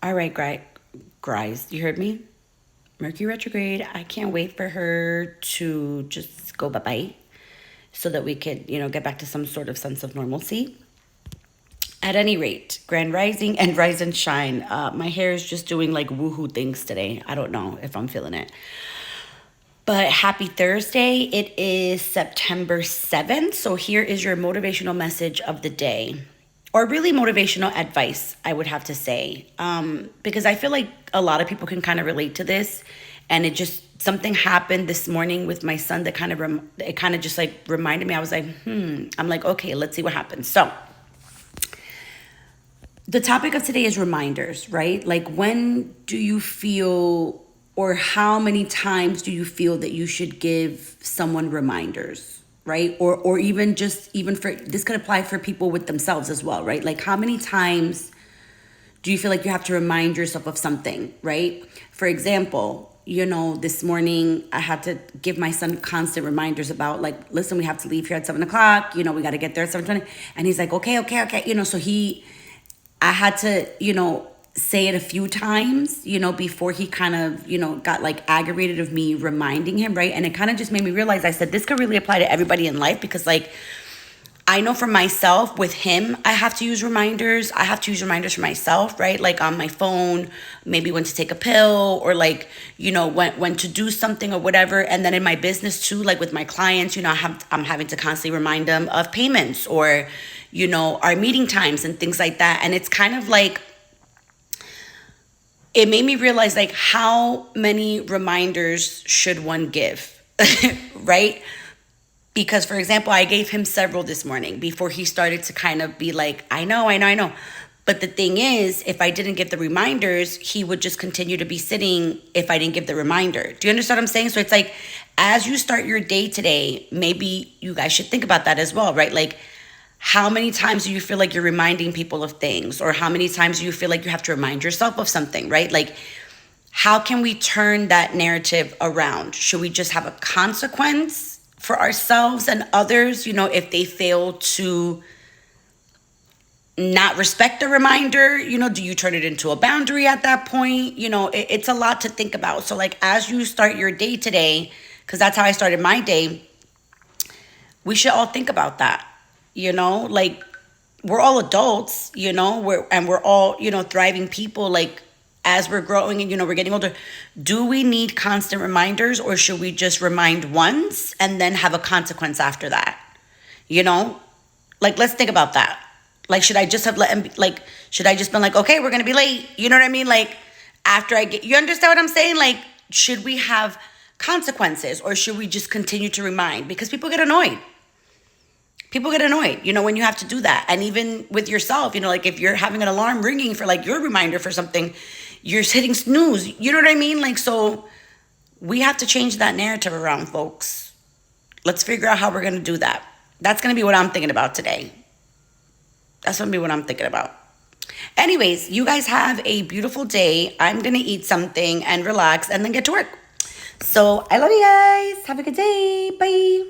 All right, guys, you heard me? Mercury retrograde. I can't wait for her to just go bye-bye so that we could, get back to some sort of sense of normalcy. At any rate, Grand Rising and Rise and Shine. My hair is just doing like woohoo things today. I don't know if I'm feeling it. But happy Thursday. It is September 7th. So here is your motivational message of the day. Or really motivational advice, I would have to say. Because I feel like a lot of people can kind of relate to this. And it just, something happened this morning with my son that it kind of just like reminded me. I was like, I'm like, okay, let's see what happens. So the topic of today is reminders, right? Like, when do you feel, or how many times do you feel that you should give someone reminders, right? Or even for this could apply for people with themselves as well, right? Like, how many times do you feel like you have to remind yourself of something, right? For example, this morning I had to give my son constant reminders about, like, listen, we have to leave here at 7:00. We got to get there at 7:20. And he's like, okay. So I had to, say it a few times, before he kind of, got like aggravated of me reminding him, right? And it kind of just made me realize, I said, this could really apply to everybody in life, because like, I know for myself with him, I have to use reminders. I have to use reminders for myself, right? Like on my phone, maybe when to take a pill, or like, when to do something or whatever. And then in my business too, like with my clients, I'm having to constantly remind them of payments, or, our meeting times and things like that. And it's kind of like, it made me realize, like, how many reminders should one give, right? Because, for example, I gave him several this morning before he started to kind of be like, I know. But the thing is, if I didn't give the reminders, he would just continue to be sitting if I didn't give the reminder. Do you understand what I'm saying? So it's like, as you start your day today, maybe you guys should think about that as well, right? Like, how many times do you feel like you're reminding people of things? Or how many times do you feel like you have to remind yourself of something, right? Like, how can we turn that narrative around? Should we just have a consequence for ourselves and others, if they fail to not respect the reminder? Do you turn it into a boundary at that point? It's a lot to think about. So like, as you start your day today, because that's how I started my day, we should all think about that. Like, we're all adults, we're all, thriving people. Like, as we're growing and, we're getting older, do we need constant reminders, or should we just remind once and then have a consequence after that? Like, let's think about that. Like, should I just have should I just been like, okay, we're going to be late? You know what I mean? Like, after you understand what I'm saying? Like, should we have consequences, or should we just continue to remind? Because people get annoyed. When you have to do that. And even with yourself, like, if you're having an alarm ringing for like your reminder for something, you're hitting snooze. You know what I mean? Like, so we have to change that narrative around, folks. Let's figure out how we're going to do that. That's going to be what I'm thinking about today. That's going to be what I'm thinking about. Anyways, you guys have a beautiful day. I'm going to eat something and relax and then get to work. So I love you guys. Have a good day. Bye.